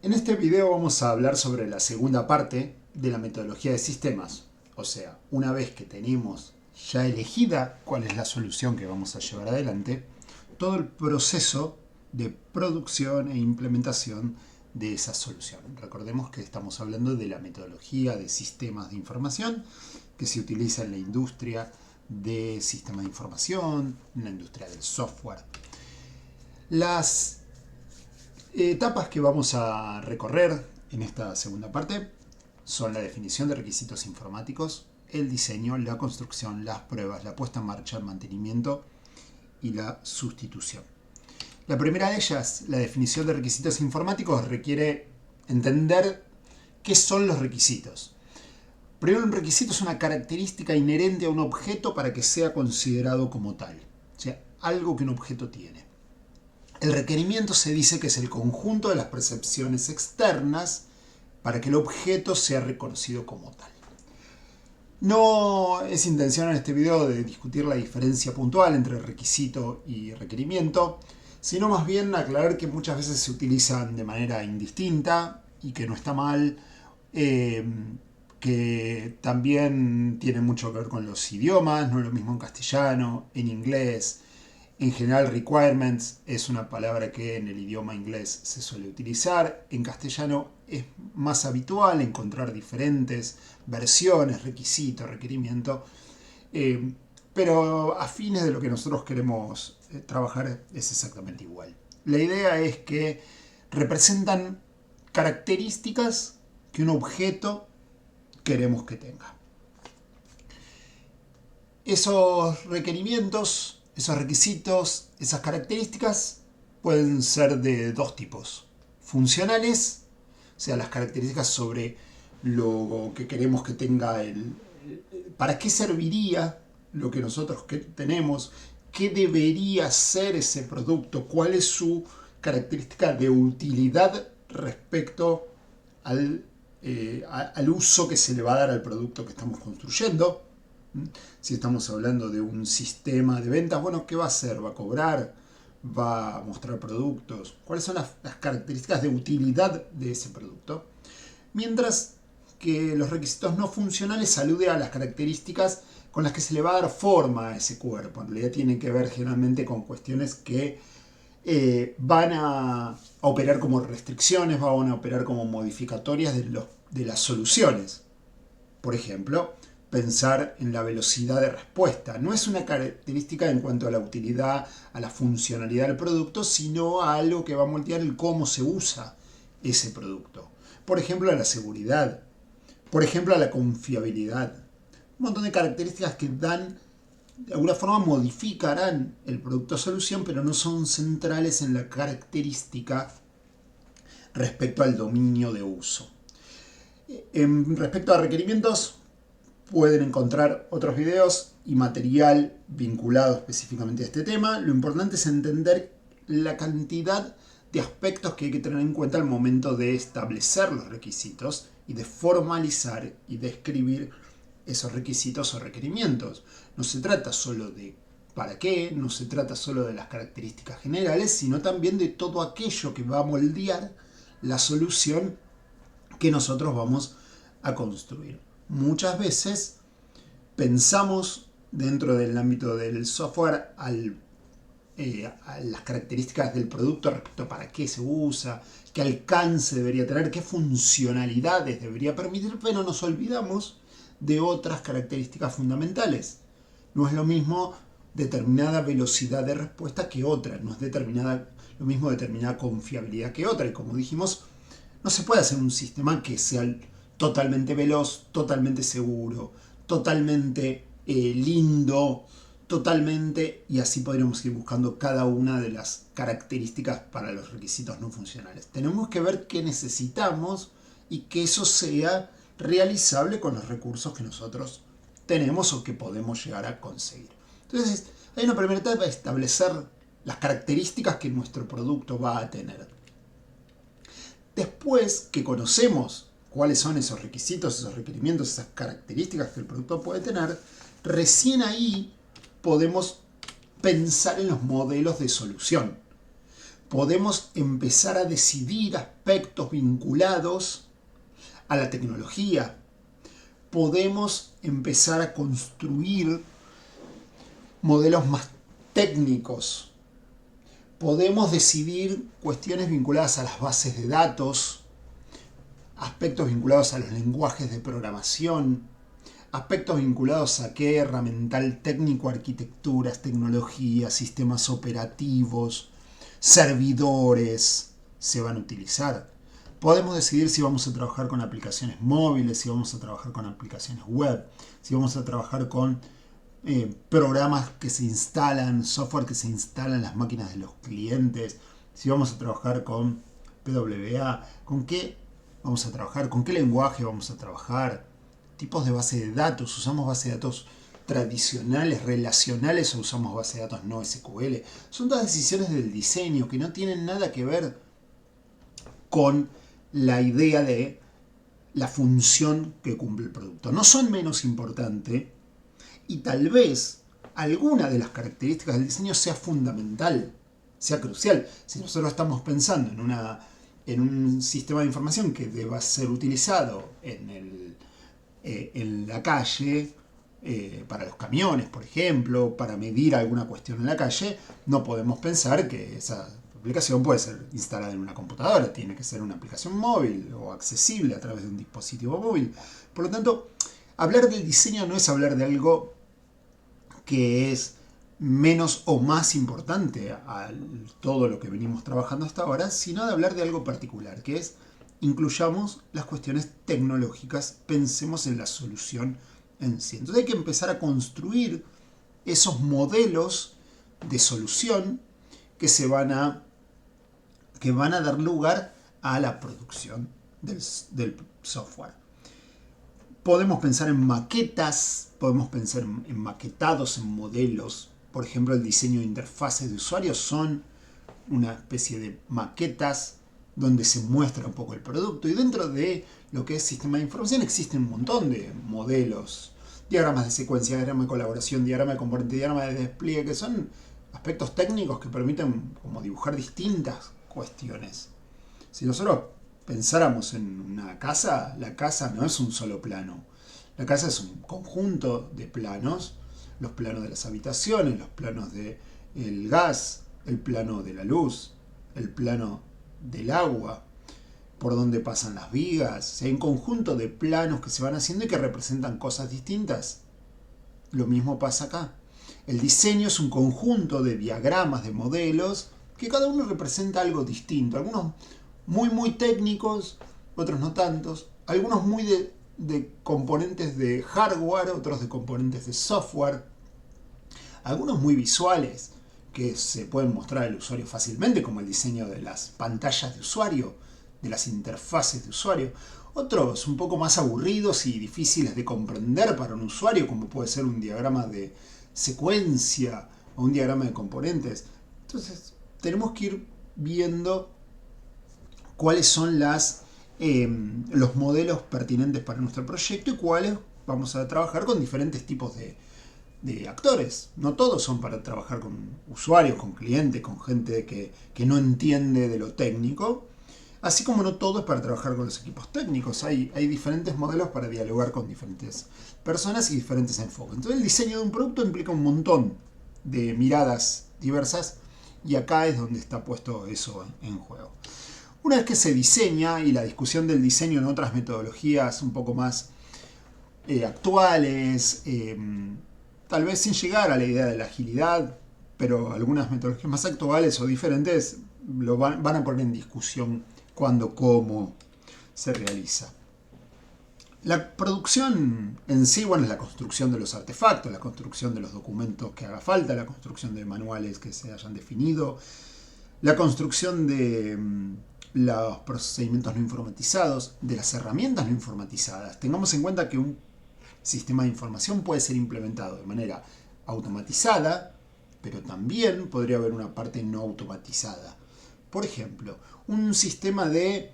En este video vamos a hablar sobre la segunda parte de la metodología de sistemas. O sea, una vez que tenemos ya elegida cuál es la solución que vamos a llevar adelante, todo el proceso de producción e implementación de esa solución. Recordemos que estamos hablando de la metodología de sistemas de información que se utiliza en la industria de sistemas de información, en la industria del software. Las etapas que vamos a recorrer en esta segunda parte son la definición de requisitos informáticos, el diseño, la construcción, las pruebas, la puesta en marcha, el mantenimiento y la sustitución. La primera de ellas, la definición de requisitos informáticos, requiere entender qué son los requisitos. Primero, un requisito es una característica inherente a un objeto para que sea considerado como tal, o sea, algo que un objeto tiene. El requerimiento se dice que es el conjunto de las percepciones externas para que el objeto sea reconocido como tal. No es intención en este video de discutir la diferencia puntual entre requisito y requerimiento, sino más bien aclarar que muchas veces se utilizan de manera indistinta y que no está mal, que también tiene mucho que ver con los idiomas, no es lo mismo en castellano, en inglés. En general, requirements es una palabra que en el idioma inglés se suele utilizar. En castellano es más habitual encontrar diferentes versiones, requisito, requerimiento. Pero a fines de lo que nosotros queremos trabajar es exactamente igual. La idea es que representan características que un objeto queremos que tenga. Esos requerimientos, esos requisitos, esas características pueden ser de dos tipos. Funcionales, o sea, las características sobre lo que queremos que tenga para qué serviría lo que nosotros tenemos, qué debería ser ese producto, cuál es su característica de utilidad respecto al uso que se le va a dar al producto que estamos construyendo. Si estamos hablando de un sistema de ventas, bueno, ¿qué va a hacer? ¿Va a cobrar? ¿Va a mostrar productos? ¿Cuáles son las características de utilidad de ese producto? Mientras que los requisitos no funcionales alude a las características con las que se le va a dar forma a ese cuerpo. En realidad tienen que ver generalmente con cuestiones que van a operar como restricciones, van a operar como modificatorias de las soluciones. Por ejemplo, pensar en la velocidad de respuesta. No es una característica en cuanto a la utilidad, a la funcionalidad del producto, sino a algo que va a moldear el cómo se usa ese producto. Por ejemplo, a la seguridad. Por ejemplo, a la confiabilidad. Un montón de características que dan, de alguna forma modificarán el producto solución, pero no son centrales en la característica respecto al dominio de uso. Respecto a requerimientos, pueden encontrar otros videos y material vinculado específicamente a este tema. Lo importante es entender la cantidad de aspectos que hay que tener en cuenta al momento de establecer los requisitos y de formalizar y describir esos requisitos o requerimientos. No se trata solo de para qué, no se trata solo de las características generales, sino también de todo aquello que va a moldear la solución que nosotros vamos a construir. Muchas veces pensamos dentro del ámbito del software a las características del producto respecto a para qué se usa, qué alcance debería tener, qué funcionalidades debería permitir, pero nos olvidamos de otras características fundamentales. No es lo mismo determinada velocidad de respuesta que otra, no es lo mismo determinada confiabilidad que otra, y como dijimos, no se puede hacer un sistema que sea totalmente veloz, totalmente seguro, totalmente lindo, totalmente, y así podríamos ir buscando cada una de las características para los requisitos no funcionales. Tenemos que ver qué necesitamos y que eso sea realizable con los recursos que nosotros tenemos o que podemos llegar a conseguir. Entonces, hay una primera etapa de establecer las características que nuestro producto va a tener. Después que conocemos cuáles son esos requisitos, esos requerimientos, esas características que el producto puede tener, recién ahí podemos pensar en los modelos de solución. Podemos empezar a decidir aspectos vinculados a la tecnología. Podemos empezar a construir modelos más técnicos. Podemos decidir cuestiones vinculadas a las bases de datos, aspectos vinculados a los lenguajes de programación, aspectos vinculados a qué herramental técnico, arquitecturas, tecnologías, sistemas operativos, servidores se van a utilizar. Podemos decidir si vamos a trabajar con aplicaciones móviles, si vamos a trabajar con aplicaciones web, si vamos a trabajar con programas que se instalan, software que se instala en las máquinas de los clientes, si vamos a trabajar con PWA, con qué vamos a trabajar, con qué lenguaje vamos a trabajar, tipos de base de datos, usamos base de datos tradicionales, relacionales o usamos base de datos no SQL. Son todas decisiones del diseño que no tienen nada que ver con la idea de la función que cumple el producto. No son menos importantes y tal vez alguna de las características del diseño sea fundamental, sea crucial. Si nosotros estamos pensando en un sistema de información que deba ser utilizado en la calle, para los camiones, por ejemplo, para medir alguna cuestión en la calle, no podemos pensar que esa aplicación puede ser instalada en una computadora, tiene que ser una aplicación móvil o accesible a través de un dispositivo móvil. Por lo tanto, hablar del diseño no es hablar de algo que es menos o más importante a todo lo que venimos trabajando hasta ahora, sino de hablar de algo particular, que es incluyamos las cuestiones tecnológicas, pensemos en la solución en sí. Entonces hay que empezar a construir esos modelos de solución que van a dar lugar a la producción del software. Podemos pensar en maquetas, podemos pensar en maquetados, en modelos. Por ejemplo, el diseño de interfaces de usuarios son una especie de maquetas donde se muestra un poco el producto. Y dentro de lo que es sistema de información existen un montón de modelos. Diagramas de secuencia, diagrama de colaboración, diagrama de componente, diagrama de despliegue, que son aspectos técnicos que permiten como dibujar distintas cuestiones. Si nosotros pensáramos en una casa, la casa no es un solo plano. La casa es un conjunto de planos, los planos de las habitaciones, los planos del gas, el plano de la luz, el plano del agua, por donde pasan las vigas. Hay un conjunto de planos que se van haciendo y que representan cosas distintas. Lo mismo pasa acá. El diseño es un conjunto de diagramas, de modelos, que cada uno representa algo distinto. Algunos muy técnicos, otros no tantos. Algunos muy de componentes de hardware, otros de componentes de software. Algunos muy visuales, que se pueden mostrar al usuario fácilmente, como el diseño de las pantallas de usuario, de las interfaces de usuario. Otros un poco más aburridos y difíciles de comprender para un usuario, como puede ser un diagrama de secuencia o un diagrama de componentes. Entonces, tenemos que ir viendo cuáles son los modelos pertinentes para nuestro proyecto y cuáles vamos a trabajar con diferentes tipos de actores. No todos son para trabajar con usuarios, con clientes, con gente que no entiende de lo técnico, así como no todo es para trabajar con los equipos técnicos. Hay diferentes modelos para dialogar con diferentes personas y diferentes enfoques. Entonces el diseño de un producto implica un montón de miradas diversas y acá es donde está puesto eso en juego. Una vez que se diseña, y la discusión del diseño en otras metodologías un poco más actuales, tal vez sin llegar a la idea de la agilidad, pero algunas metodologías más actuales o diferentes lo van a poner en discusión cuándo, cómo se realiza. La producción en sí, bueno, es la construcción de los artefactos, la construcción de los documentos que haga falta, la construcción de manuales que se hayan definido, la construcción de los procedimientos no informatizados, de las herramientas no informatizadas. Tengamos en cuenta que un sistema de información puede ser implementado de manera automatizada, pero también podría haber una parte no automatizada. Por ejemplo, un sistema de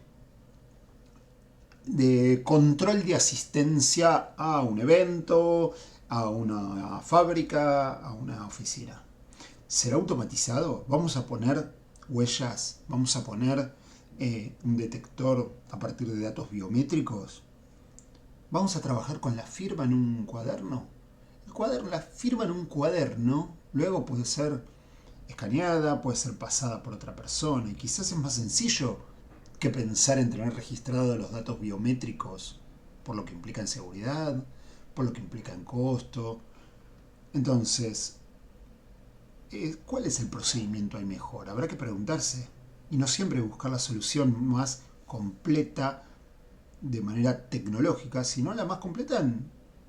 control de asistencia a un evento, a una fábrica, a una oficina. ¿Será automatizado? ¿Vamos a poner huellas, vamos a poner un detector a partir de datos biométricos, vamos a trabajar con la firma en un cuaderno. La firma en un cuaderno luego puede ser escaneada, puede ser pasada por otra persona y quizás es más sencillo que pensar en tener registrados los datos biométricos por lo que implica en seguridad, por lo que implica en costo. Entonces, ¿cuál es el procedimiento ahí mejor? Habrá que preguntarse y no siempre buscar la solución más completa de manera tecnológica, sino la más completa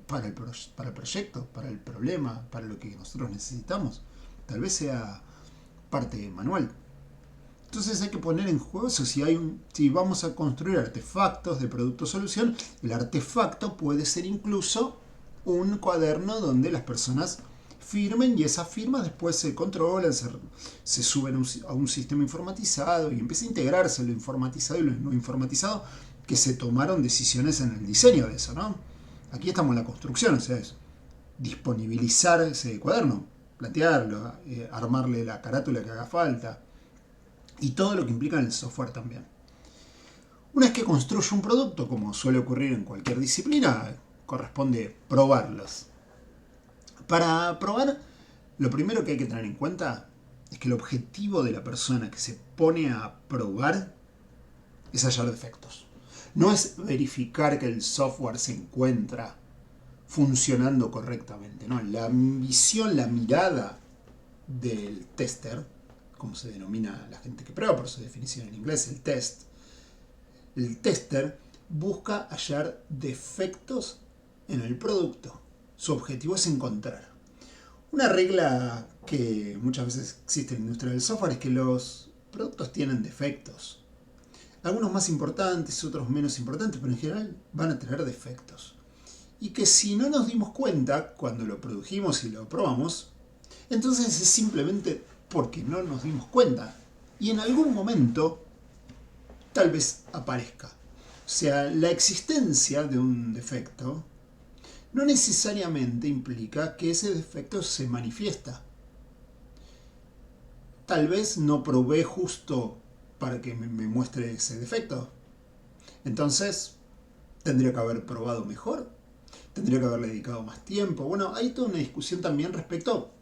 para el proyecto, para el problema, para lo que nosotros necesitamos. Tal vez sea parte manual. Entonces hay que poner en juego eso. Si vamos a construir artefactos de producto solución, el artefacto puede ser incluso un cuaderno donde las personas firmen y esas firmas después se controlan, se suben a un sistema informatizado y empieza a integrarse lo informatizado y lo no informatizado, que se tomaron decisiones en el diseño de eso, ¿no? Aquí estamos en la construcción, o sea, es disponibilizar ese cuaderno, plantearlo, armarle la carátula que haga falta y todo lo que implica en el software también. Una vez que construye un producto, como suele ocurrir en cualquier disciplina, corresponde probarlos. Para probar, lo primero que hay que tener en cuenta es que el objetivo de la persona que se pone a probar es hallar defectos. No es verificar que el software se encuentra funcionando correctamente, ¿no? La visión, la mirada del tester, como se denomina la gente que prueba, por su definición en inglés, el tester busca hallar defectos en el producto. Su objetivo es encontrar. Una regla que muchas veces existe en la industria del software es que los productos tienen defectos. Algunos más importantes, otros menos importantes, pero en general van a tener defectos. Y que si no nos dimos cuenta cuando lo produjimos y lo probamos, entonces es simplemente porque no nos dimos cuenta. Y en algún momento tal vez aparezca. O sea, la existencia de un defecto no necesariamente implica que ese defecto se manifiesta. Tal vez no probé justo para que me muestre ese defecto. Entonces, tendría que haber probado mejor. Tendría que haberle dedicado más tiempo. Bueno, hay toda una discusión también respecto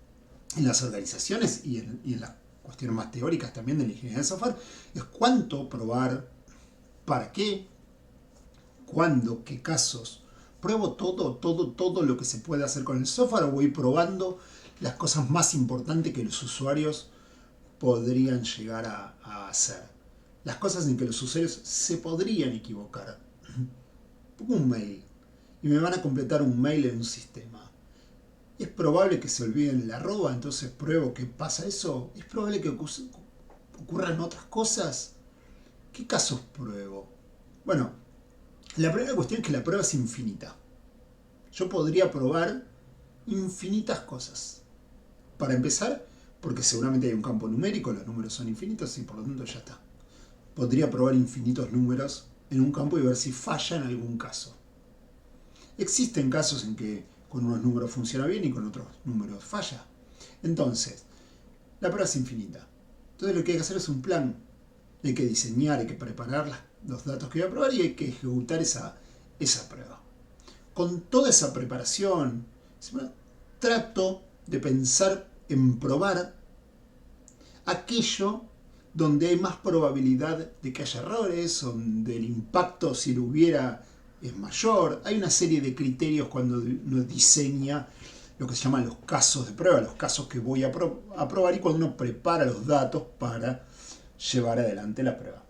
en las organizaciones y en las cuestiones más teóricas también de la ingeniería de software. Es cuánto probar, para qué, cuándo, qué casos. ¿Pruebo todo lo que se puede hacer con el software o voy probando las cosas más importantes que los usuarios podrían llegar a hacer? Las cosas en que los usuarios se podrían equivocar. Pongo un mail y me van a completar un mail en un sistema. Es probable que se olviden la arroba, entonces pruebo que pasa eso. Es probable que ocurran otras cosas. ¿Qué casos pruebo? Bueno, la primera cuestión es que la prueba es infinita. Yo podría probar infinitas cosas. Para empezar, porque seguramente hay un campo numérico, los números son infinitos y por lo tanto ya está. Podría probar infinitos números en un campo y ver si falla en algún caso. Existen casos en que con unos números funciona bien y con otros números falla. Entonces, la prueba es infinita. Entonces lo que hay que hacer es un plan. Hay que diseñar, hay que preparar los datos que voy a probar y hay que ejecutar esa prueba. Con toda esa preparación, trato de pensar en probar aquello donde hay más probabilidad de que haya errores, donde el impacto, si lo hubiera, es mayor. Hay una serie de criterios cuando uno diseña lo que se llaman los casos de prueba, los casos que voy a probar y cuando uno prepara los datos para llevar adelante la prueba.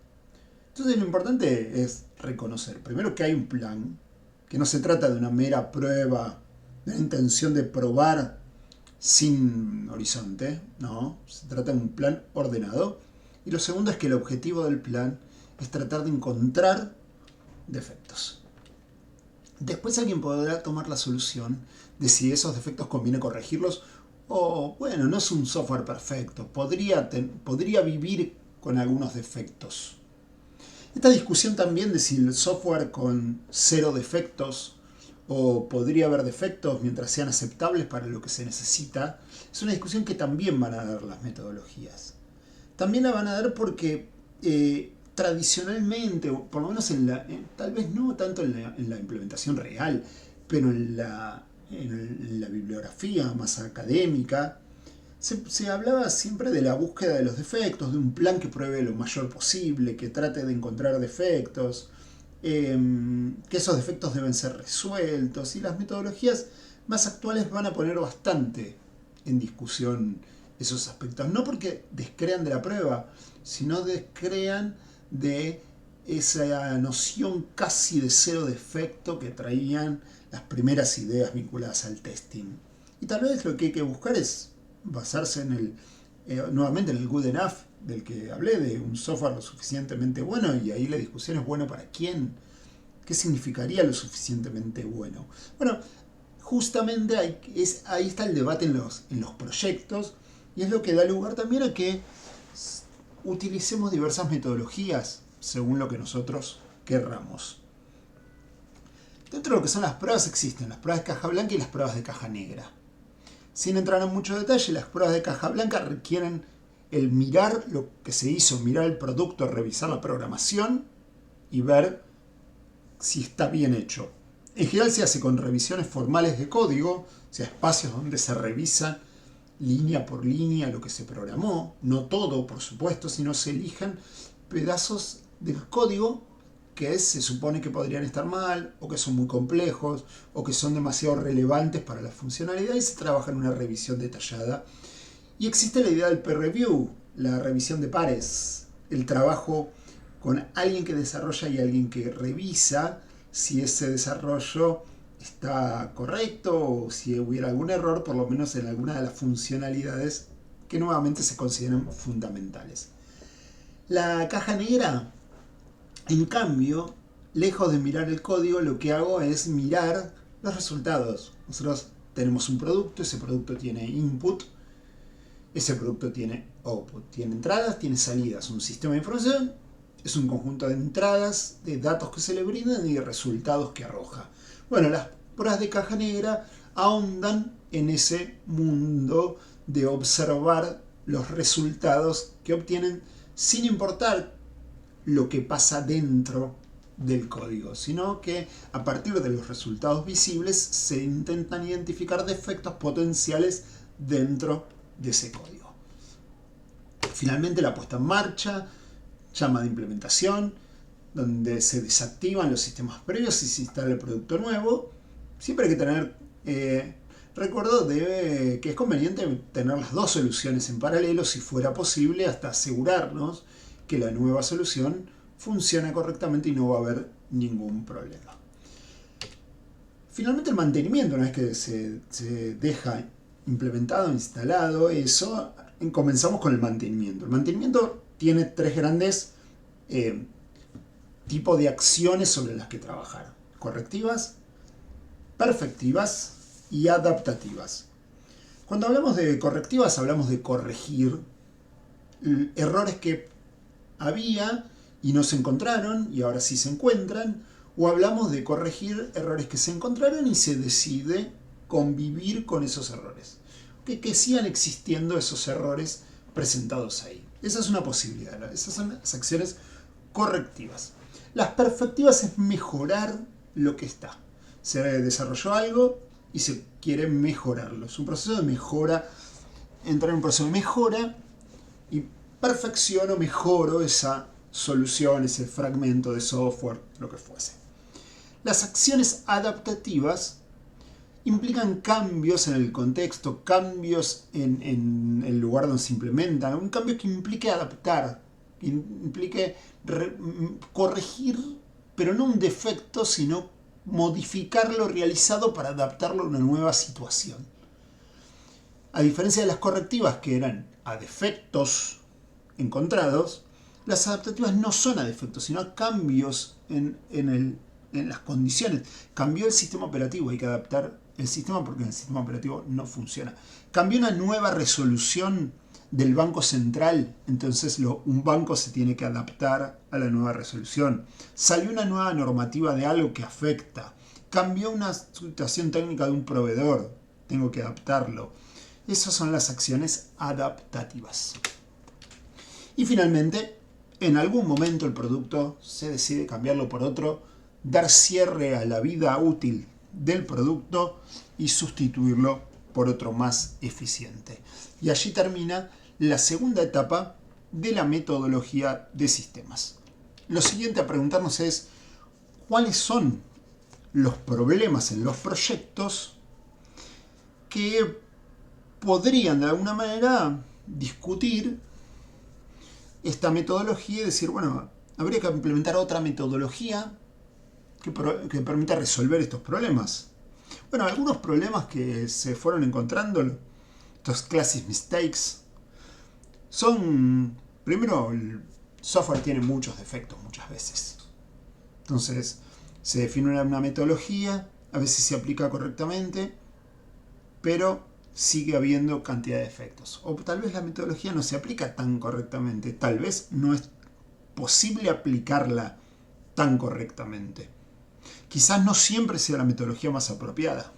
Entonces lo importante es reconocer, primero, que hay un plan, que no se trata de una mera prueba, de una intención de probar sin horizonte, no, se trata de un plan ordenado. Y lo segundo es que el objetivo del plan es tratar de encontrar defectos. Después alguien podrá tomar la solución de si esos defectos conviene corregirlos o, bueno, no es un software perfecto, podría vivir con algunos defectos. Esta discusión también de si el software con 0 defectos o podría haber defectos mientras sean aceptables para lo que se necesita, es una discusión que también van a dar las metodologías. También la van a dar porque tradicionalmente, o por lo menos tal vez no tanto en la implementación real, pero en la bibliografía más académica, se hablaba siempre de la búsqueda de los defectos, de un plan que pruebe lo mayor posible, que trate de encontrar defectos, que esos defectos deben ser resueltos, y las metodologías más actuales van a poner bastante en discusión esos aspectos. No porque descrean de la prueba, sino descrean de esa noción casi de cero defecto que traían las primeras ideas vinculadas al testing. Y tal vez lo que hay que buscar es basarse nuevamente en el good enough del que hablé, de un software lo suficientemente bueno, y ahí la discusión es bueno para quién, qué significaría lo suficientemente bueno. Bueno, justamente ahí está el debate en los proyectos, y es lo que da lugar también a que utilicemos diversas metodologías según lo que nosotros querramos. Dentro de lo que son las pruebas existen las pruebas de caja blanca y las pruebas de caja negra. Sin entrar en mucho detalle, las pruebas de caja blanca requieren el mirar lo que se hizo, mirar el producto, revisar la programación y ver si está bien hecho. En general se hace con revisiones formales de código, o sea, espacios donde se revisa línea por línea lo que se programó, no todo, por supuesto, sino se eligen pedazos del código que se supone que podrían estar mal, o que son muy complejos, o que son demasiado relevantes para la funcionalidad, y se trabaja en una revisión detallada. Y existe la idea del peer review, la revisión de pares, el trabajo con alguien que desarrolla y alguien que revisa si ese desarrollo está correcto o si hubiera algún error, por lo menos en alguna de las funcionalidades que nuevamente se consideran fundamentales. La caja negra, en cambio, lejos de mirar el código, lo que hago es mirar los resultados. Nosotros tenemos un producto, ese producto tiene input, ese producto tiene output, tiene entradas, tiene salidas. Un sistema de información es un conjunto de entradas, de datos que se le brindan y de resultados que arroja. Bueno, las pruebas de caja negra ahondan en ese mundo de observar los resultados que obtienen sin importar lo que pasa dentro del código, sino que a partir de los resultados visibles se intentan identificar defectos potenciales dentro de ese código. Finalmente, la puesta en marcha, llama de implementación, donde se desactivan los sistemas previos y se instala el producto nuevo. Siempre hay que tener recuerdo de que es conveniente tener las dos soluciones en paralelo si fuera posible, hasta asegurarnos que la nueva solución funciona correctamente y no va a haber ningún problema. Finalmente, el mantenimiento, una vez que se deja implementado, instalado eso, comenzamos con el mantenimiento. El mantenimiento tiene tres grandes tipos de acciones sobre las que trabajar: correctivas, perfectivas y adaptativas. Cuando hablamos de correctivas, hablamos de corregir errores que había y no se encontraron y ahora sí se encuentran, o hablamos de corregir errores que se encontraron y se decide convivir con esos errores, que sigan existiendo esos errores presentados ahí. Esa es una posibilidad, esas son las acciones correctivas. Las perfectivas es mejorar lo que está. Se desarrolló algo y se quiere mejorarlo. Es un proceso de mejora, entrar en un proceso de mejora y perfecciono, mejoro esa solución, ese fragmento de software, lo que fuese. Las acciones adaptativas implican cambios en el contexto, cambios en el lugar donde se implementan, un cambio que implique adaptar, que implique corregir, pero no un defecto, sino modificar lo realizado para adaptarlo a una nueva situación. A diferencia de las correctivas, que eran a defectos encontrados, las adaptativas no son a defectos, sino a cambios en las condiciones. Cambió el sistema operativo, hay que adaptar el sistema porque el sistema operativo no funciona. Cambió una nueva resolución del banco central, entonces un banco se tiene que adaptar a la nueva resolución. Salió una nueva normativa de algo que afecta. Cambió una situación técnica de un proveedor, tengo que adaptarlo. Esas son las acciones adaptativas. Y finalmente, en algún momento el producto se decide cambiarlo por otro, dar cierre a la vida útil del producto y sustituirlo por otro más eficiente. Y allí termina la segunda etapa de la metodología de sistemas. Lo siguiente a preguntarnos es, ¿cuáles son los problemas en los proyectos que podrían de alguna manera discutir esta metodología y decir, bueno, habría que implementar otra metodología que permita resolver estos problemas? Bueno, algunos problemas que se fueron encontrando, estos classic mistakes, son, primero, el software tiene muchos defectos muchas veces. Entonces, se define una metodología, a veces se aplica correctamente, pero sigue habiendo cantidad de defectos. O tal vez la metodología no se aplica tan correctamente, tal vez no es posible aplicarla tan correctamente. Quizás no siempre sea la metodología más apropiada.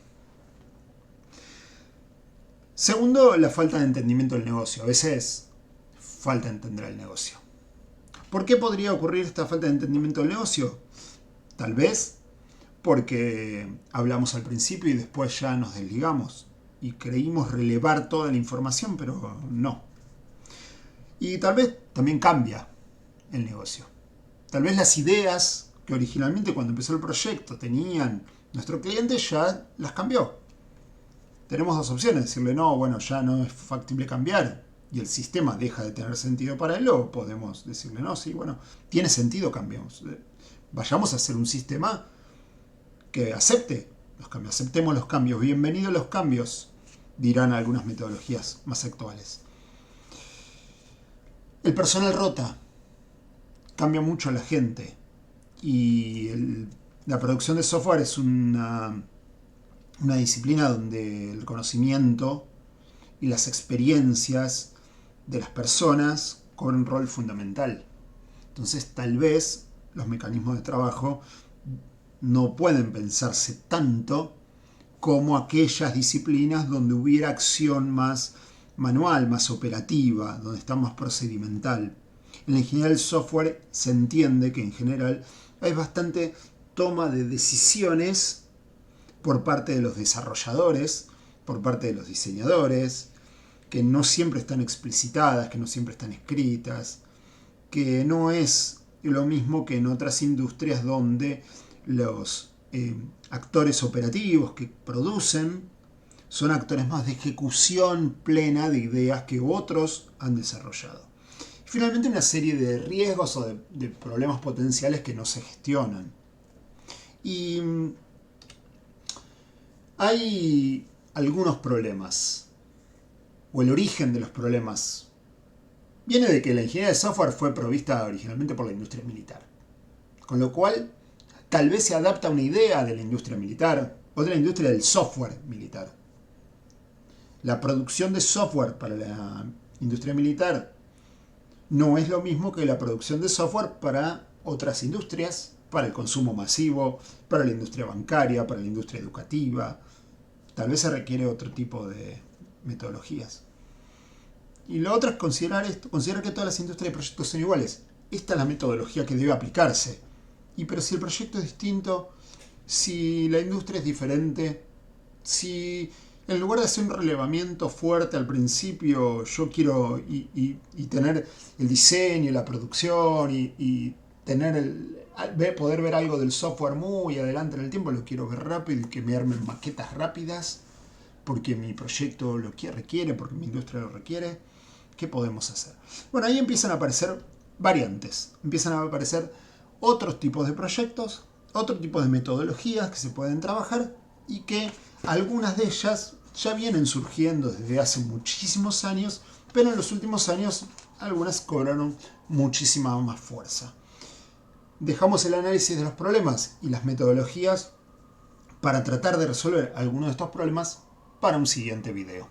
Segundo, la falta de entendimiento del negocio. A veces falta entender el negocio. ¿Por qué podría ocurrir esta falta de entendimiento del negocio? Tal vez porque hablamos al principio y después ya nos desligamos y creímos relevar toda la información, pero no. Y tal vez también cambia el negocio. Tal vez las ideas que originalmente cuando empezó el proyecto tenían nuestro cliente ya las cambió. Tenemos dos opciones, decirle no, bueno, ya no es factible cambiar y el sistema deja de tener sentido para él, o podemos decirle no, sí, bueno, tiene sentido, cambiamos. Vayamos a hacer un sistema que acepte los cambios, aceptemos los cambios, bienvenidos los cambios, dirán algunas metodologías más actuales. El personal rota, cambia mucho la gente y la producción de software es una disciplina donde el conocimiento y las experiencias de las personas cobran un rol fundamental. Entonces tal vez los mecanismos de trabajo no pueden pensarse tanto como aquellas disciplinas donde hubiera acción más manual, más operativa, donde está más procedimental. En la ingeniería del software se entiende que en general hay bastante toma de decisiones por parte de los desarrolladores, por parte de los diseñadores, que no siempre están explicitadas, que no siempre están escritas, que no es lo mismo que en otras industrias donde los actores operativos que producen son actores más de ejecución plena de ideas que otros han desarrollado. Y finalmente una serie de riesgos o de problemas potenciales que no se gestionan. Y hay algunos problemas, o el origen de los problemas viene de que la ingeniería de software fue provista originalmente por la industria militar. Con lo cual, tal vez se adapta a una idea de la industria militar o de la industria del software militar. La producción de software para la industria militar no es lo mismo que la producción de software para otras industrias, para el consumo masivo, para la industria bancaria, para la industria educativa. Tal vez se requiere otro tipo de metodologías. Y lo otro es considerar que todas las industrias de proyectos son iguales. Esta es la metodología que debe aplicarse. Pero si el proyecto es distinto, si la industria es diferente, si en lugar de hacer un relevamiento fuerte al principio, yo quiero y tener el diseño, la producción y poder ver algo del software muy adelante en el tiempo, lo quiero ver rápido y que me armen maquetas rápidas, porque mi proyecto lo requiere, porque mi industria lo requiere, ¿qué podemos hacer? Bueno, ahí empiezan a aparecer variantes, empiezan a aparecer otros tipos de proyectos, otros tipos de metodologías que se pueden trabajar y que algunas de ellas ya vienen surgiendo desde hace muchísimos años, pero en los últimos años algunas cobraron muchísima más fuerza. Dejamos el análisis de los problemas y las metodologías para tratar de resolver algunos de estos problemas para un siguiente video.